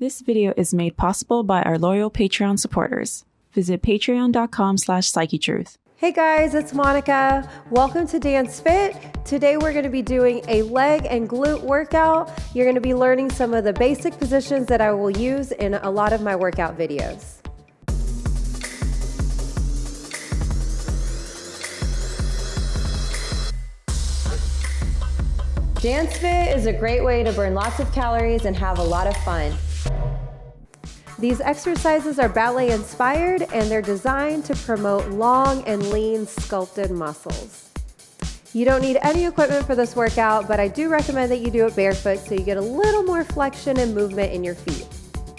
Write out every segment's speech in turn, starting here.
This video is made possible by our loyal Patreon supporters. Visit patreon.com/Psychetruth. Hey guys, it's Monica. Welcome to DanceFit. Today we're going to be doing a leg and glute workout. You're going to be learning some of the basic positions that I will use in a lot of my workout videos. DanceFit is a great way to burn lots of calories and have a lot of fun. These exercises are ballet-inspired and they're designed to promote long and lean sculpted muscles. You don't need any equipment for this workout, but I do recommend that you do it barefoot so you get a little more flexion and movement in your feet.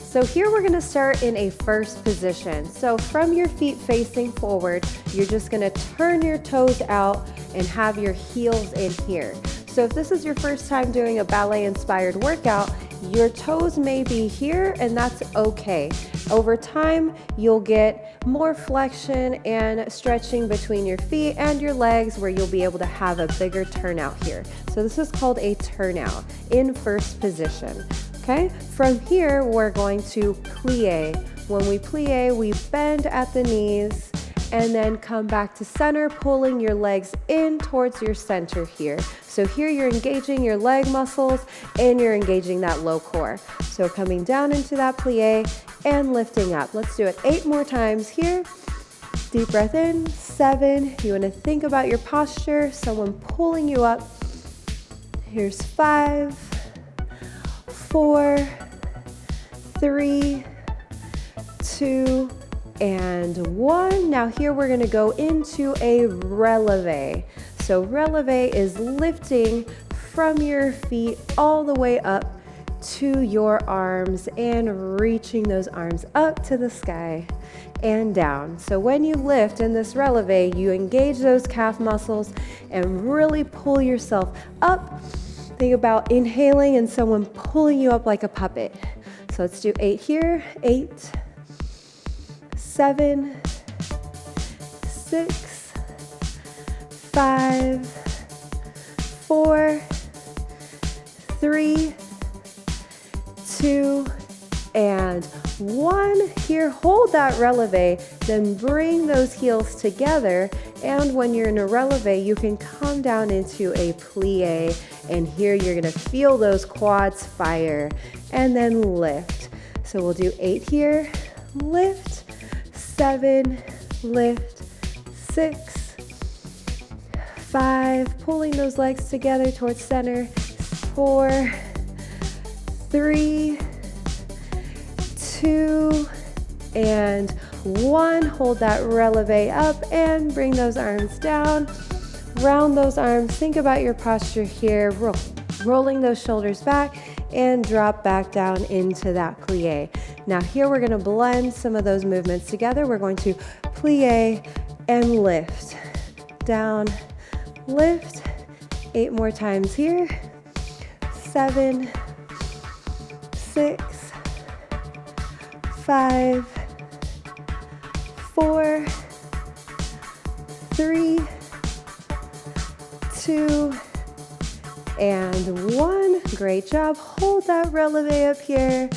So here we're gonna start in a first position. So from your feet facing forward, you're just gonna turn your toes out and have your heels in here. So if this is your first time doing a ballet-inspired workout, your toes may be here and that's okay. Over time, you'll get more flexion and stretching between your feet and your legs where you'll be able to have a bigger turnout here. So this is called a turnout in first position, okay? From here, we're going to plie. When we plie, we bend at the knees and then come back to center, pulling your legs in towards your center here. So here you're engaging your leg muscles and you're engaging that low core. So coming down into that plie and lifting up. Let's do it 8 more times here. Deep breath in, 7. You want to think about your posture, someone pulling you up. Here's 5, 4, 3, 2, and 1. Now here we're going to go into a releve. So releve is lifting from your feet all the way up to your arms and reaching those arms up to the sky and down. So when you lift in this releve, you engage those calf muscles and really pull yourself up. Think about inhaling and someone pulling you up like a puppet. So let's do 8 here. 8, 7, 6, 5, 4, 3, 2, and 1. Here, hold that releve, then bring those heels together. And when you're in a releve, you can come down into a plie. And here you're gonna feel those quads fire and then lift. So we'll do 8 here, lift, 7, lift, 6, 5, pulling those legs together towards center, 4, 3, 2, and 1. Hold that releve up and bring those arms down. Round those arms. Think about your posture here. Rolling those shoulders back and drop back down into that plie. Now here we're going to blend some of those movements together. We're going to plie and lift. Down, lift. 8 more times here. 7, 6, 5, 4, 3, 2, and 1. Great job. Hold that releve up here.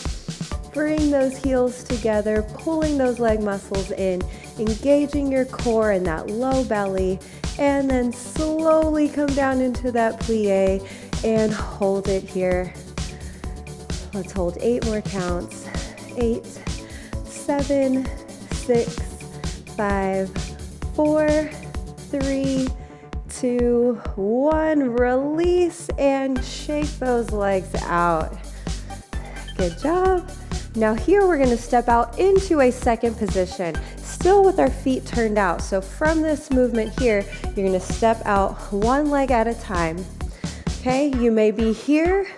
Bring those heels together, pulling those leg muscles in, engaging your core in that low belly, and then slowly come down into that plie and hold it here. Let's hold 8 more counts. 8, 7, 6, 5, 4, 3, 2, 1. Release and shake those legs out. Good job. Now here we're going to step out into a second position, still with our feet turned out. So from this movement here, you're going to step out one leg at a time. Okay, you may be here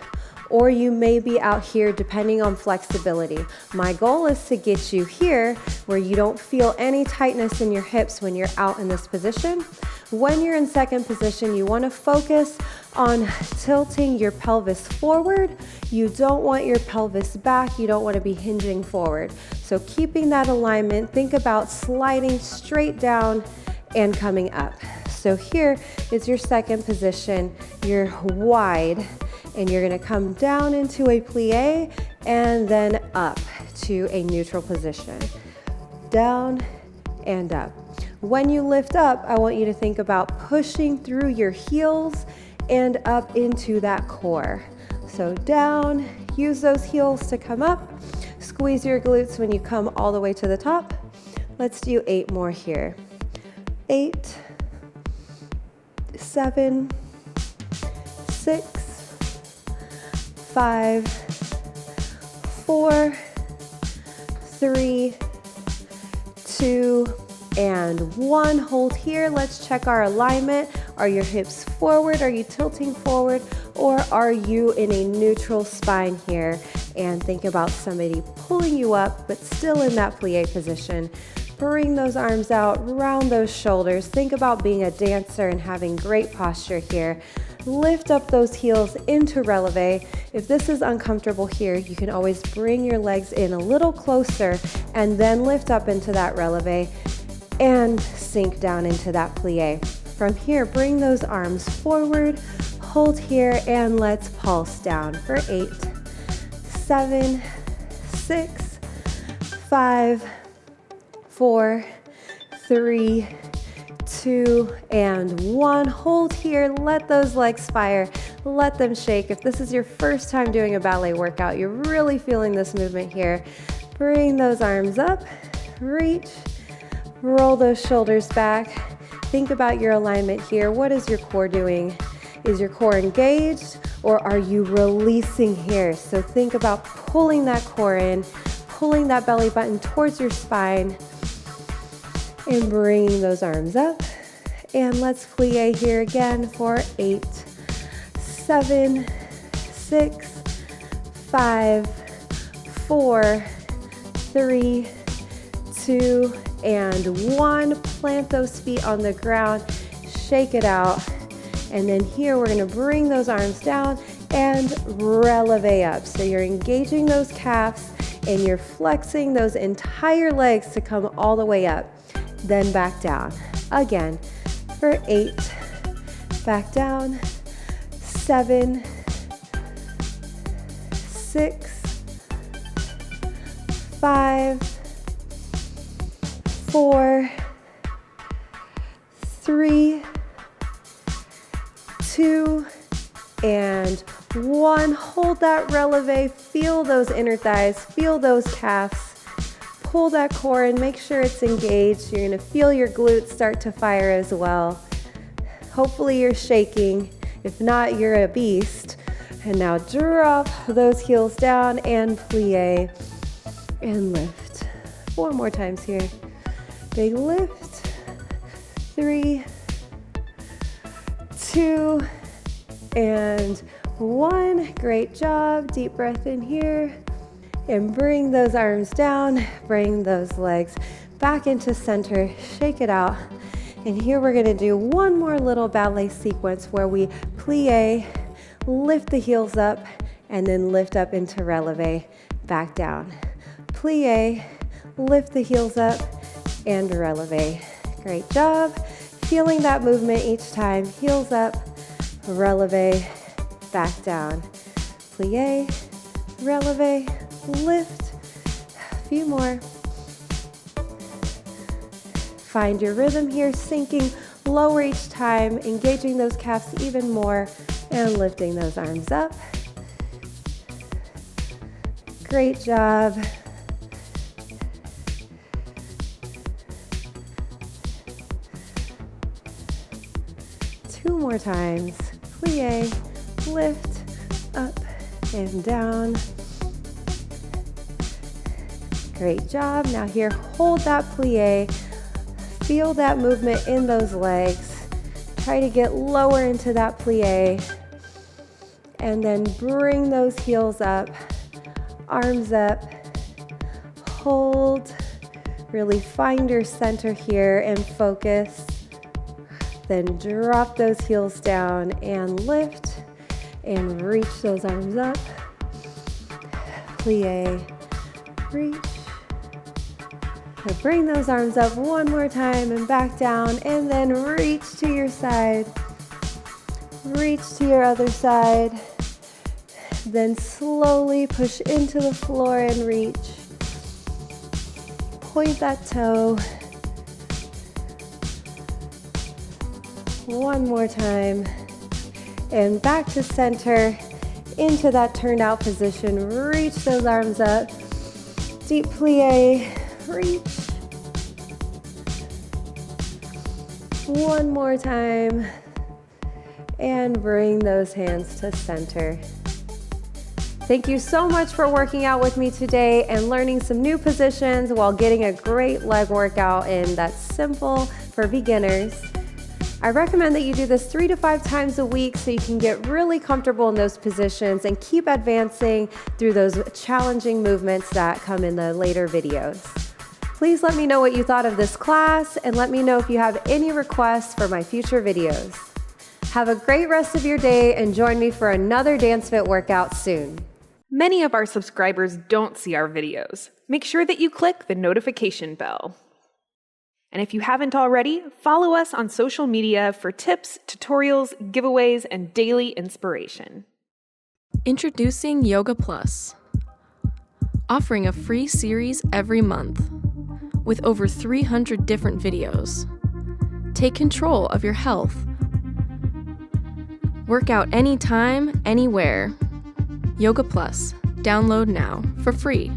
or you may be out here depending on flexibility. My goal is to get you here where you don't feel any tightness in your hips when you're out in this position. When you're in second position, you want to focus on tilting your pelvis forward. You don't want your pelvis back. You don't want to be hinging forward. So keeping that alignment, think about sliding straight down and coming up. So here is your second position. You're wide And you're gonna come down into a plie and then up to a neutral position. Down and up. When you lift up, I want you to think about pushing through your heels and up into that core. So down, use those heels to come up. Squeeze your glutes when you come all the way to the top. Let's do 8 more here. 8, 7, 6, 5, 4, 3, 2, and 1. Hold here. Let's check our alignment. Are your hips forward? Are you tilting forward? Or are you in a neutral spine here? And think about somebody pulling you up, but still in that plie position. Bring those arms out, round those shoulders. Think about being a dancer and having great posture here. Lift up those heels into releve. If this is uncomfortable here, you can always bring your legs in a little closer and then lift up into that releve and sink down into that plie. From here, bring those arms forward, hold here, and let's pulse down for 8, 7, 6, 5, 4, 3, 2, and 1. Hold here, let those legs fire, let them shake. If this is your first time doing a ballet workout, you're really feeling this movement here. Bring those arms up, reach, roll those shoulders back. Think about your alignment here. What is your core doing? Is your core engaged or are you releasing here? So think about pulling that core in, pulling that belly button towards your spine, and bringing those arms up. And let's plie here again for 8, 7, 6, 5, 4, 3, 2, and 1. Plant those feet on the ground, shake it out. And then here we're gonna bring those arms down and releve up. So you're engaging those calves and you're flexing those entire legs to come all the way up. Then back down. Again, for 8, back down, 7, 6, 5, 4, 3, 2, and 1. Hold that releve, feel those inner thighs, feel those calves. Pull that core and make sure it's engaged. You're gonna feel your glutes start to fire as well. Hopefully you're shaking. If not, you're a beast. And now drop those heels down and plie and lift. 4 more times here. Big lift. 3, 2, and 1. Great job. Deep breath in here. And bring those arms down, bring those legs back into center, shake it out. And here we're gonna do one more little ballet sequence where we plie, lift the heels up, and then lift up into releve, back down. Plie, lift the heels up, and releve. Great job. Feeling that movement each time. Heels up, releve, back down. Plie, releve, lift. A few more. Find your rhythm here, sinking lower each time, engaging those calves even more, and lifting those arms up. Great job. Two more times. Plie, lift, up and down. Great job. Now here, hold that plie. Feel that movement in those legs. Try to get lower into that plie. And then bring those heels up, arms up, hold. Really find your center here and focus. Then drop those heels down and lift and reach those arms up. Plie, reach. And bring those arms up one more time and back down, and then reach to your side. Reach to your other side. Then slowly push into the floor and reach. Point that toe. One more time. And back to center, into that turned out position. Reach those arms up. Deep plie, reach. One more time. And bring those hands to center. Thank you so much for working out with me today and learning some new positions while getting a great leg workout in that's simple for beginners. I recommend that you do this 3 to 5 times a week so you can get really comfortable in those positions and keep advancing through those challenging movements that come in the later videos. Please let me know what you thought of this class and let me know if you have any requests for my future videos. Have a great rest of your day and join me for another DanceFit workout soon. Many of our subscribers don't see our videos. Make sure that you click the notification bell. And if you haven't already, follow us on social media for tips, tutorials, giveaways, and daily inspiration. Introducing Yoga Plus, offering a free series every month with over 300 different videos. Take control of your health. Work out anytime, anywhere. Yoga Plus. Download now for free.